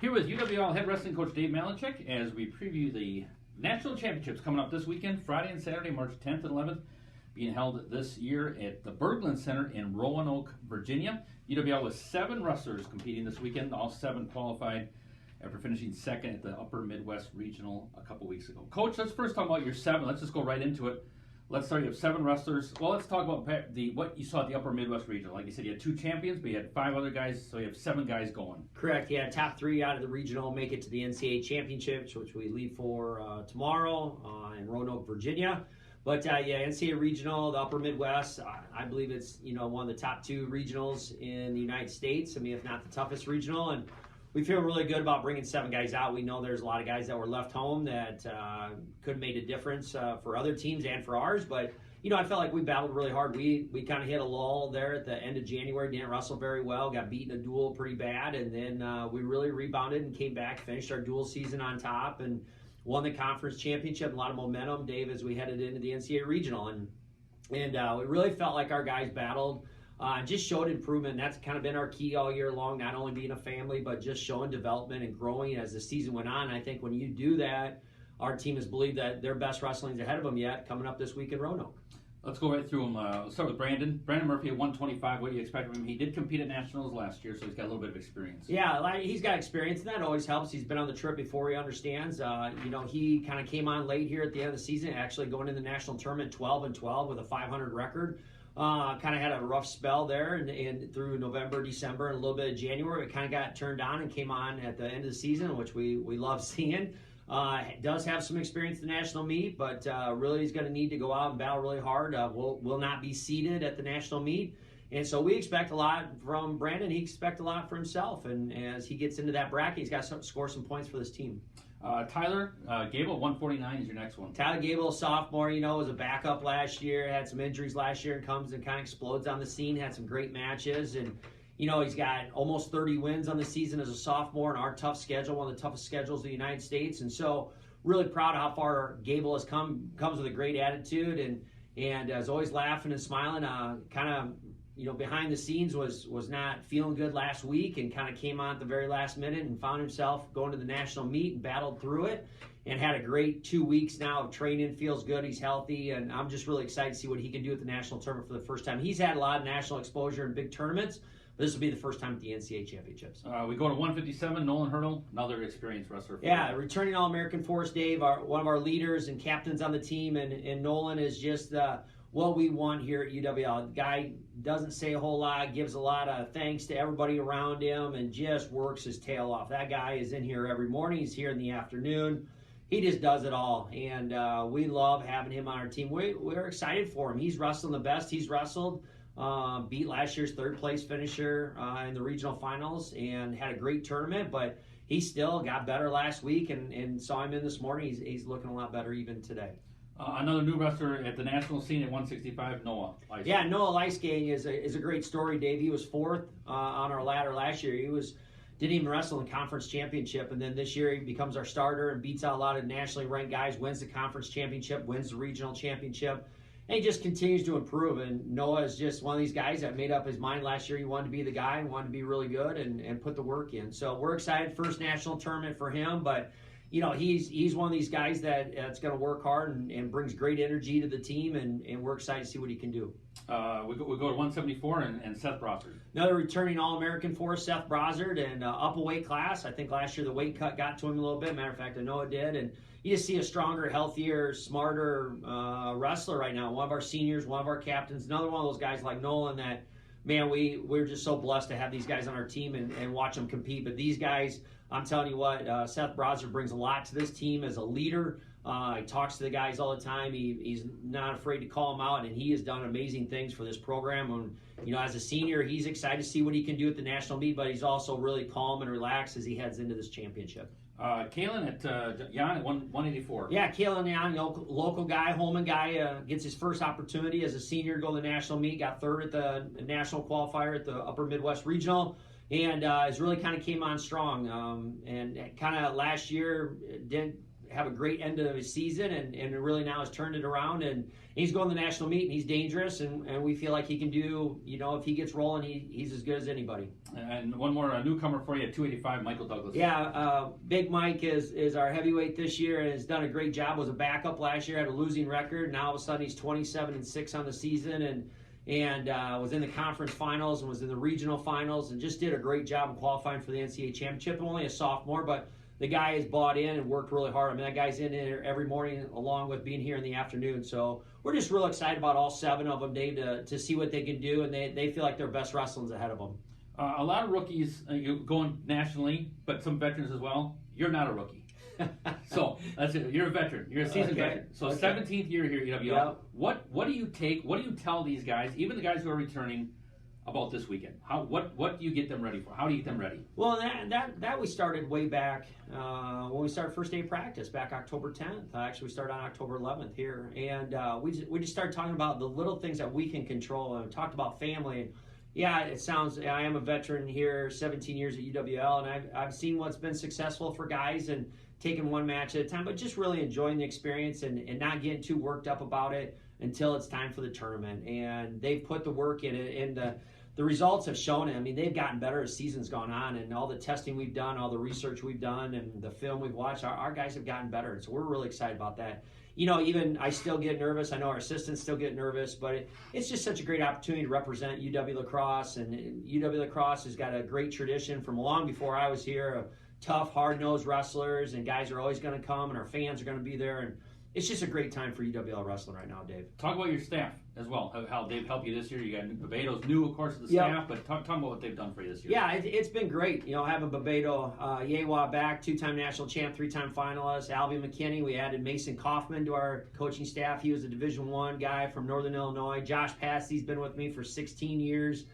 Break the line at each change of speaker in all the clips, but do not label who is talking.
Here with UWL head wrestling coach Dave Malinchik as we preview the national championships coming up this weekend, Friday and Saturday, March 10th and 11th, being held this year at the Berglund Center in Roanoke, Virginia. UWL with 7 wrestlers competing this weekend, all 7 qualified after finishing second at the Upper Midwest Regional a couple weeks ago. Coach, let's first talk about your 7. Let's just go right into it. Let's start. You have 7 wrestlers. Well, let's talk about what you saw at the Upper Midwest Regional. Like you said, you had 2 champions, but you had 5 other guys, so you have 7 guys going.
Correct. Yeah, top 3 out of the regional make it to the NCAA championships, which we leave for tomorrow in Roanoke, Virginia. But NCAA regional, the Upper Midwest, I believe it's one of the top 2 regionals in the United States. I mean, if not the toughest regional, and we feel really good about bringing 7 guys out. We know there's a lot of guys that were left home that could have made a difference for other teams and for ours. But, I felt like we battled really hard. We kind of hit a lull there at the end of January. Didn't wrestle very well. Got beaten a duel pretty bad. And then we really rebounded and came back, finished our dual season on top, and won the conference championship. A lot of momentum, Dave, as we headed into the NCAA regional. And we really felt like our guys battled. Just showed improvement. That's kind of been our key all year long, not only being a family, but just showing development and growing as the season went on. I think when you do that, our team has believed that their best wrestling is ahead of them yet, coming up this week in Roanoke.
Let's go right through them. Let's start with Brandon. Brandon Murphy at 125. What do you expect from him? He did compete at nationals last year, so he's got a little bit of experience.
Yeah, he's got experience, and that always helps. He's been on the trip before. He understands. He kind of came on late here at the end of the season, actually going in the national tournament 12-12 with a 500 record. Kind of had a rough spell there and through November, December, and a little bit of January. It kind of got turned on and came on at the end of the season, which we love seeing. Does have some experience in the national meet, but really he's going to need to go out and battle really hard. Will not be seeded at the national meet. And so we expect a lot from Brandon. He expects a lot for himself. And as he gets into that bracket, he's got to score some points for this team.
Tyler Gable, 149 is your next one.
Tyler Gable, sophomore, was a backup last year, had some injuries last year, and comes and kind of explodes on the scene, had some great matches. And, he's got almost 30 wins on the season as a sophomore in our tough schedule, one of the toughest schedules in the United States. And so really proud of how far Gable has come, comes with a great attitude and is always laughing and smiling. Kind of, behind the scenes was not feeling good last week and kind of came on at the very last minute and found himself going to the national meet and battled through it and had a great 2 weeks now of training, feels good, he's healthy, and I'm just really excited to see what he can do at the national tournament for the first time. He's had a lot of national exposure in big tournaments, but this will be the first time at the NCAA championships.
We go to 157, Nolan Hurdle, another experienced wrestler.
Yeah, returning All-American for us, Dave, one of our leaders and captains on the team, and Nolan is just what we want here at UWL. The guy doesn't say a whole lot, gives a lot of thanks to everybody around him, and just works his tail off. That guy is in here every morning. He's here in the afternoon. He just does it all, and we love having him on our team. We're excited for him. He's wrestling the best he's wrestled. Beat last year's 3rd place finisher in the regional finals and had a great tournament, but he still got better last week and saw him in this morning. He's looking a lot better even today.
Another new wrestler at the national scene at 165, Noah Leisgang.
Yeah, Noah Leisgang is a great story, Dave. He was 4th on our ladder last year. Didn't even wrestle in the conference championship, and then this year he becomes our starter and beats out a lot of nationally ranked guys, wins the conference championship, wins the regional championship, and he just continues to improve. And Noah is just one of these guys that made up his mind last year. He wanted to be the guy and wanted to be really good and put the work in. So we're excited, first national tournament for him, but he's one of these guys that's going to work hard and brings great energy to the team, and we're excited to see what he can do.
We go to 174 and Seth Brossard.
Another returning All-American for us, Seth Brossard, and up a weight class. I think last year the weight cut got to him a little bit. Matter of fact, I know it did. And you just see a stronger, healthier, smarter wrestler right now. One of our seniors, one of our captains, another one of those guys like Nolan that, man, we're just so blessed to have these guys on our team and watch them compete. But these guys, I'm telling you what, Seth Brossard brings a lot to this team as a leader. He talks to the guys all the time. He's not afraid to call them out, and he has done amazing things for this program. And, as a senior, he's excited to see what he can do at the national meet, but he's also really calm and relaxed as he heads into this championship.
Kalen at Jan at 184.
Yeah, Kalen Jan, local guy, Holman guy, gets his first opportunity as a senior to go to the national meet, got 3rd at the national qualifier at the Upper Midwest Regional, and has really kind of came on strong. And kind of last year didn't have a great end of his season, and really now has turned it around, and he's going to the national meet, and he's dangerous, and we feel like he can do, if he gets rolling, he's as good as anybody.
And one more newcomer for you at 285, Michael Douglas.
Yeah, Big Mike is our heavyweight this year and has done a great job. Was a backup last year, had a losing record. Now all of a sudden he's 27-6 on the season, and was in the conference finals and was in the regional finals and just did a great job in qualifying for the NCAA championship. Only a sophomore, but the guy has bought in and worked really hard. I mean, that guy's in there every morning along with being here in the afternoon. So we're just real excited about all 7 of them, Dave, to see what they can do, and they feel like their best wrestling's ahead of them.
A lot of rookies going nationally, but some veterans as well. You're not a rookie. So that's it. You're a veteran. You're a seasoned veteran. So 17th year here at UWL. Yep. What do you take? What do you tell these guys, even the guys who are returning, about this weekend? What do you get them ready for? How do you get them ready?
Well, that we started way back when we started first day of practice back October 10th. Actually, we started on October 11th here, and we just started talking about the little things that we can control, and talked about family. Yeah, it sounds. I am a veteran here, 17 years at UWL, and I've seen what's been successful for guys and taking one match at a time, but just really enjoying the experience and not getting too worked up about it until it's time for the tournament. And they've put the work in it, and the results have shown it. I mean, they've gotten better as season's gone on, and all the testing we've done, all the research we've done, and the film we've watched, our guys have gotten better. And so we're really excited about that. Even I still get nervous. I know our assistants still get nervous, but it's just such a great opportunity to represent UW Lacrosse. And UW Lacrosse has got a great tradition from long before I was here of tough, hard-nosed wrestlers, and guys are always going to come, and our fans are going to be there. And it's just a great time for UWL wrestling right now, Dave.
Talk about your staff as well, how they've helped you this year. You got Bebedo's new, of course, to the staff, but talk about what they've done for you this year.
Yeah, it's been great. Having Bebedo Yewa back, 2-time national champ, 3-time finalist. Alvin McKinney, we added Mason Kaufman to our coaching staff. He was a Division I guy from Northern Illinois. Josh Passey's been with me for 16 years.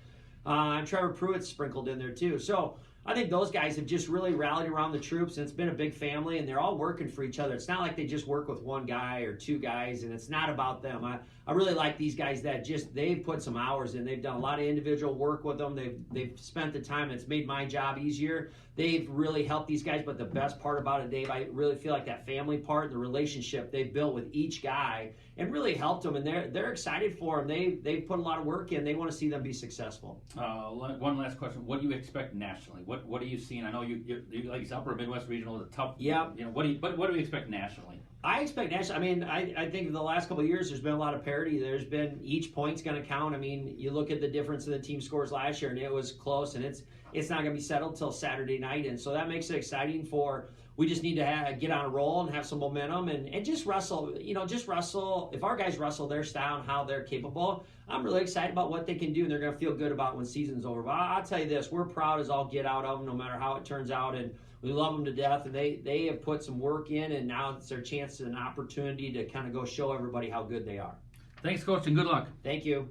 And Trevor Pruitt's sprinkled in there too. So I think those guys have just really rallied around the troops, and it's been a big family, and they're all working for each other. It's not like they just work with one guy or 2 guys, and it's not about them. I really like these guys that they've put some hours in. They've done a lot of individual work with them. They've spent the time. It's made my job easier. They've really helped these guys, but the best part about it, Dave, I really feel like that family part, the relationship they've built with each guy, and really helped them, and they're excited for them. They've put a lot of work in. They want to see them be successful.
One last question: what do you expect nationally? What are you seeing? I know you like Upper Midwest Regional is a tough.
Yeah.
What do we expect nationally?
I expect nationally. I mean, I think in the last couple of years there's been a lot of parity. There's been each point's going to count. I mean, you look at the difference in the team scores last year, and it was close, and it's not going to be settled till Saturday night, and so that makes it exciting. We just need to get on a roll and have some momentum and just wrestle. Just wrestle. If our guys wrestle their style and how they're capable, I'm really excited about what they can do, and they're going to feel good about when season's over. But I'll tell you this: we're proud as all get out of them, no matter how it turns out, and we love them to death. And they have put some work in, and now it's their chance and an opportunity to kind of go show everybody how good they are.
Thanks, Coach, and good luck.
Thank you.